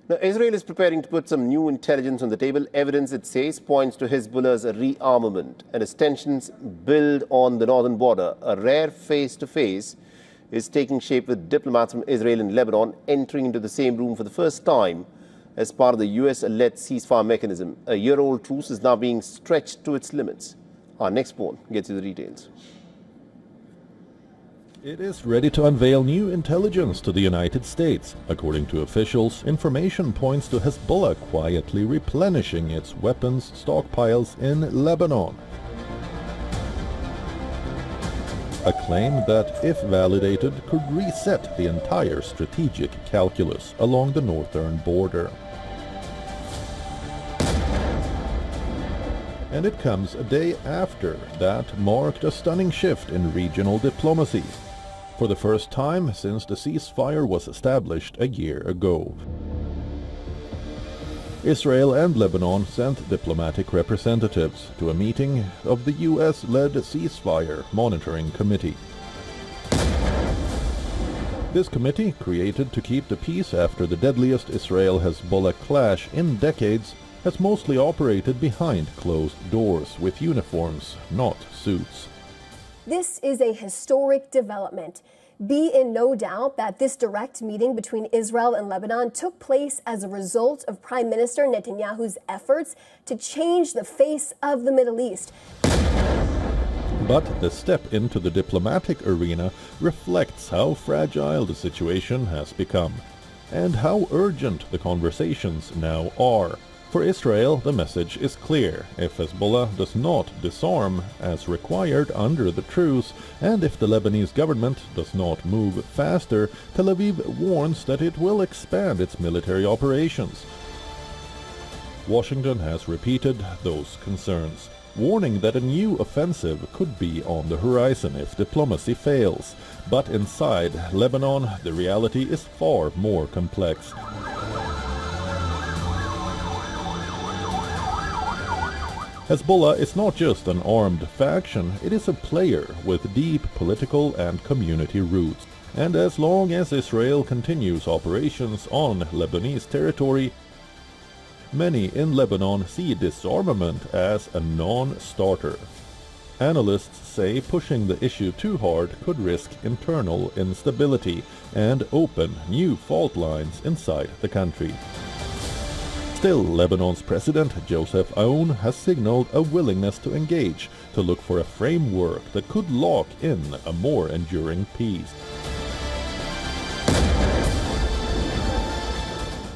Now, Israel is preparing to put some new intelligence on the table. Evidence, it says, points to Hezbollah's rearmament. And as tensions build on the northern border, a rare face-to-face is taking shape with diplomats from Israel and Lebanon entering into the same room for the first time as part of the US-led ceasefire mechanism. A year-old truce is now being stretched to its limits. Our next poll gets you the details. It is ready to unveil new intelligence to the United States. According to officials, information points to Hezbollah quietly replenishing its weapons stockpiles in Lebanon. A claim that, if validated, could reset the entire strategic calculus along the northern border. And it comes a day after that marked a stunning shift in regional diplomacy. For the first time since the ceasefire was established a year ago. Israel and Lebanon sent diplomatic representatives to a meeting of the US-led ceasefire monitoring committee. This committee, created to keep the peace after the deadliest Israel-Hezbollah clash in decades, has mostly operated behind closed doors with uniforms, not suits. This is a historic development. Be in no doubt that this direct meeting between Israel and Lebanon took place as a result of Prime Minister Netanyahu's efforts to change the face of the Middle East. But the step into the diplomatic arena reflects how fragile the situation has become, and how urgent the conversations now are. For Israel, the message is clear. If Hezbollah does not disarm as required under the truce, and if the Lebanese government does not move faster, Tel Aviv warns that it will expand its military operations. Washington has repeated those concerns, warning that a new offensive could be on the horizon if diplomacy fails. But inside Lebanon, the reality is far more complex. Hezbollah is not just an armed faction, it is a player with deep political and community roots. And as long as Israel continues operations on Lebanese territory, many in Lebanon see disarmament as a non-starter. Analysts say pushing the issue too hard could risk internal instability and open new fault lines inside the country. Still, Lebanon's President Joseph Aoun has signaled a willingness to engage, to look for a framework that could lock in a more enduring peace.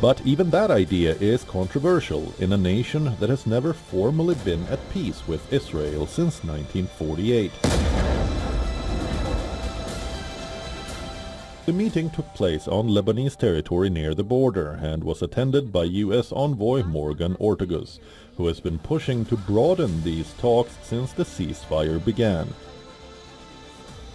But even that idea is controversial in a nation that has never formally been at peace with Israel since 1948. The meeting took place on Lebanese territory near the border and was attended by U.S. envoy Morgan Ortagus, who has been pushing to broaden these talks since the ceasefire began.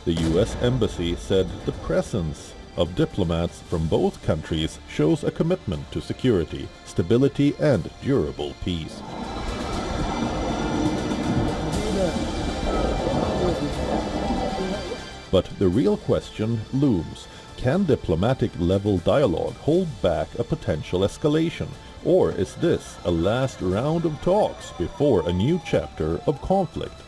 The U.S. Embassy said the presence of diplomats from both countries shows a commitment to security, stability, and durable peace. But the real question looms. Can diplomatic-level dialogue hold back a potential escalation? Or is this a last round of talks before a new chapter of conflict